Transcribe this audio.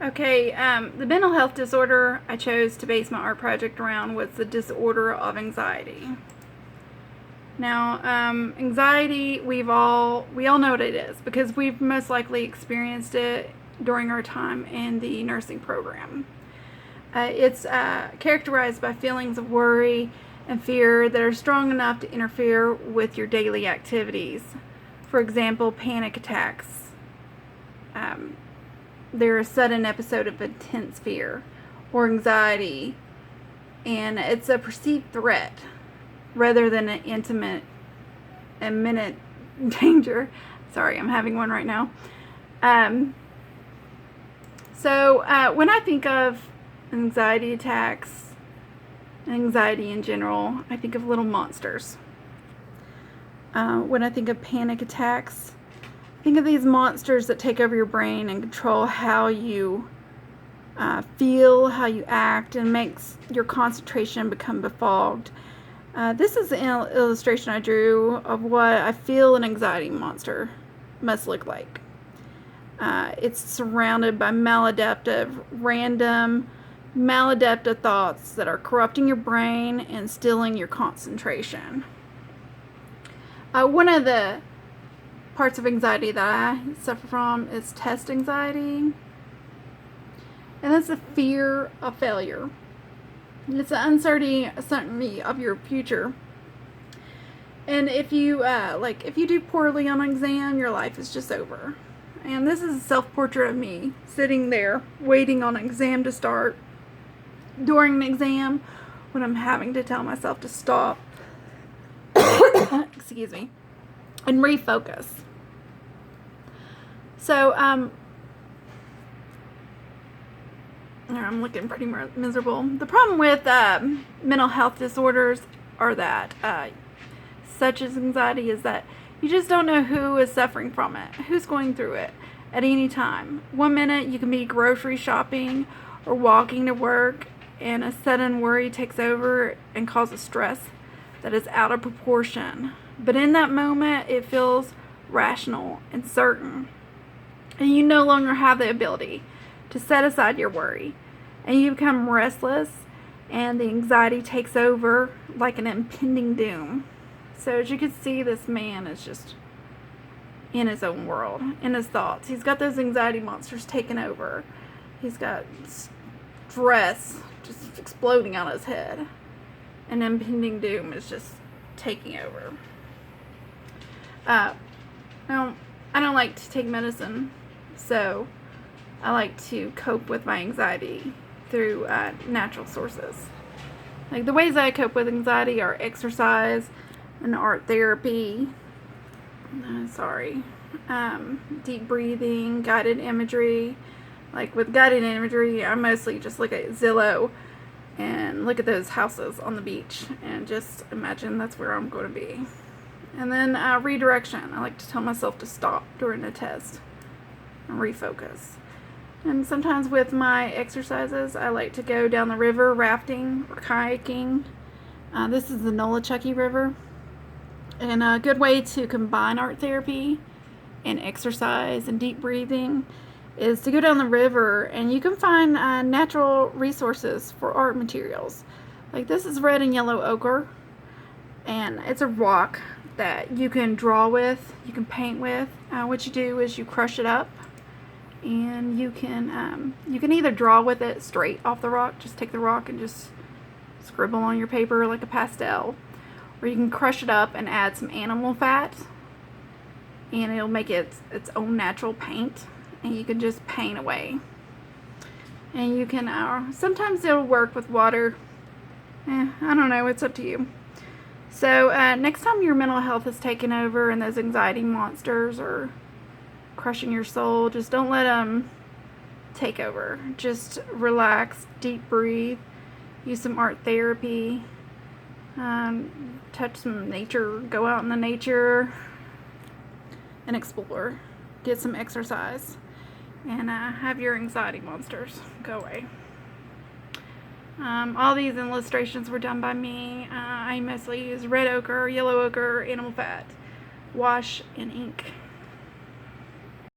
Okay, the mental health disorder I chose to base my art project around was the disorder of anxiety. Now, anxiety, we all know what it is because we've most likely experienced it during our time in the nursing program. It's characterized by feelings of worry and fear that are strong enough to interfere with your daily activities. For example, panic attacks. They're a sudden episode of intense fear or anxiety, and it's a perceived threat rather than an intimate, imminent danger. Sorry, I'm having one right now. So when I think of anxiety attacks, anxiety in general, I think of little monsters. When I think of panic attacks, think of these monsters that take over your brain and control how you feel, how you act, and makes your concentration become befogged. This is an illustration I drew of what I feel an anxiety monster must look like. It's surrounded by random, maladaptive thoughts that are corrupting your brain and stealing your concentration. One of the parts of anxiety that I suffer from is test anxiety, and that's the fear of failure. It's the uncertainty of your future. And if you do poorly on an exam, your life is just over. And this is a self-portrait of me sitting there waiting on an exam to start during an exam when I'm having to tell myself to stop excuse me, and refocus. So I'm looking pretty miserable. The problem with mental health disorders are that such as anxiety is that you just don't know who is suffering from it, who's going through it at any time. 1 minute you can be grocery shopping or walking to work, and a sudden worry takes over and causes stress that is out of proportion. But in that moment, it feels rational and certain. And you no longer have the ability to set aside your worry. And you become restless, and the anxiety takes over like an impending doom. So as you can see, this man is just in his own world, in his thoughts. He's got those anxiety monsters taking over. He's got stress just exploding out his head. And impending doom is just taking over. Now, I don't like to take medicine, so I like to cope with my anxiety through natural sources. Like the ways I cope with anxiety are exercise and art therapy. Deep breathing, guided imagery. Like with guided imagery, I mostly just look at Zillow and look at those houses on the beach and just imagine that's where I'm going to be. And then redirection. I like to tell myself to stop during a test and refocus. And sometimes with my exercises, I like to go down the river rafting or kayaking. This is the Nolichucky River. And a good way to combine art therapy and exercise and deep breathing is to go down the river, and you can find natural resources for art materials. Like this is red and yellow ochre, and it's a rock that you can draw with, you can paint with. What you do is you crush it up, and you can either draw with it straight off the rock, just take the rock and just scribble on your paper like a pastel, or you can crush it up and add some animal fat, and it'll make it its own natural paint, and you can just paint away. And you can sometimes it'll work with water. I don't know, it's up to you. So next time your mental health is taken over and those anxiety monsters are crushing your soul, just don't let them take over. Just relax, deep breathe, use some art therapy, touch some nature, go out in the nature and explore, get some exercise, and have your anxiety monsters go away. All these illustrations were done by me. I mostly use red ochre, yellow ochre, animal fat, wash, and ink.